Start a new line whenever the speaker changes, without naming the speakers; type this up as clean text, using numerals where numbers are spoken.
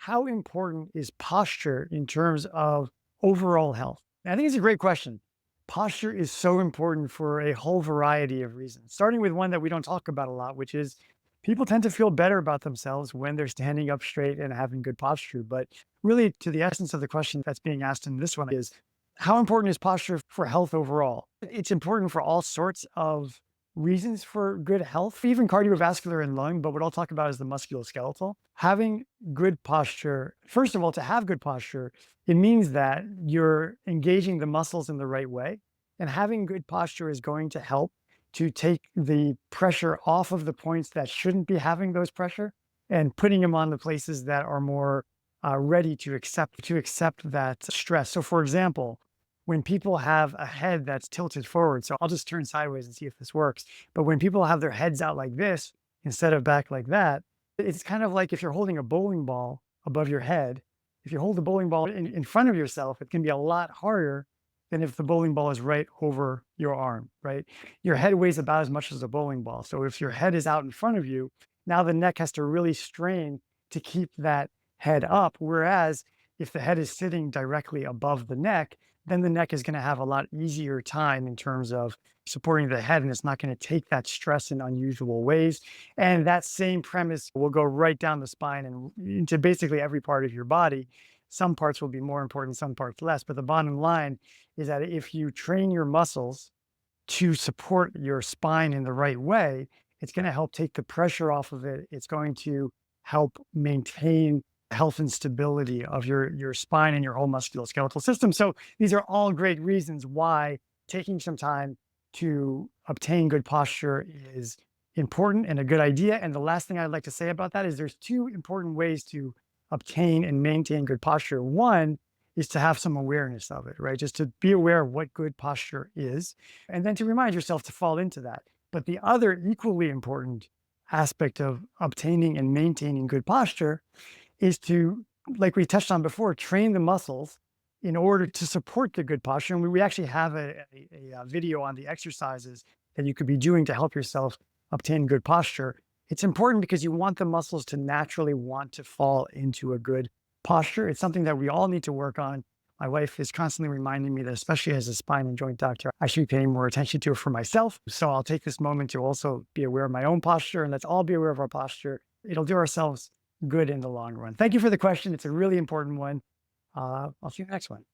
how important is posture in terms of overall health? And I think it's a great question. Posture is so important for a whole variety of reasons, starting with one that we don't talk about a lot, which is people tend to feel better about themselves when they're standing up straight and having good posture. But really, to the essence of the question that's being asked in this one is how important is posture for health overall? It's important for all sorts of reasons for good health, even cardiovascular and lung, but what I'll talk about is the musculoskeletal. Having good posture, first of all, to have good posture, it means that you're engaging the muscles in the right way. And having good posture is going to help to take the pressure off of the points that shouldn't be having those pressure and putting them on the places that are more ready to accept that stress. So, for example, when people have a head that's tilted forward, so I'll just turn sideways and see if this works. But when people have their heads out like this instead of back like that, it's kind of like if you're holding a bowling ball above your head. If you hold the bowling ball in front of yourself, it can be a lot harder than if the bowling ball is right over your arm, right? Your head weighs about as much as a bowling ball. So if your head is out in front of you, now the neck has to really strain to keep that head up. Whereas if the head is sitting directly above the neck, then the neck is going to have a lot easier time in terms of supporting the head, and it's not going to take that stress in unusual ways. And that same premise will go right down the spine and into basically every part of your body. Some parts will be more important, some parts less. But the bottom line is that if you train your muscles to support your spine in the right way, it's going to help take the pressure off of it. It's going to help maintain health and stability of your spine and your whole musculoskeletal system. So these are all great reasons why taking some time to obtain good posture is important and a good idea. And the last thing I'd like to say about that is there's two important ways to obtain and maintain good posture. One is to have some awareness of it, right? Just to be aware of what good posture is, and then to remind yourself to fall into that. But the other equally important aspect of obtaining and maintaining good posture is to, like we touched on before, train the muscles in order to support the good posture. And we actually have a video on the exercises that you could be doing to help yourself obtain good posture. It's important because you want the muscles to naturally want to fall into a good posture. It's something that we all need to work on. My wife is constantly reminding me that, especially as a spine and joint doctor, I should be paying more attention to it for myself. So I'll take this moment to also be aware of my own posture, and let's all be aware of our posture. It'll do ourselves good in the long run. Thank you for the question. It's a really important one. I'll see you in the next one.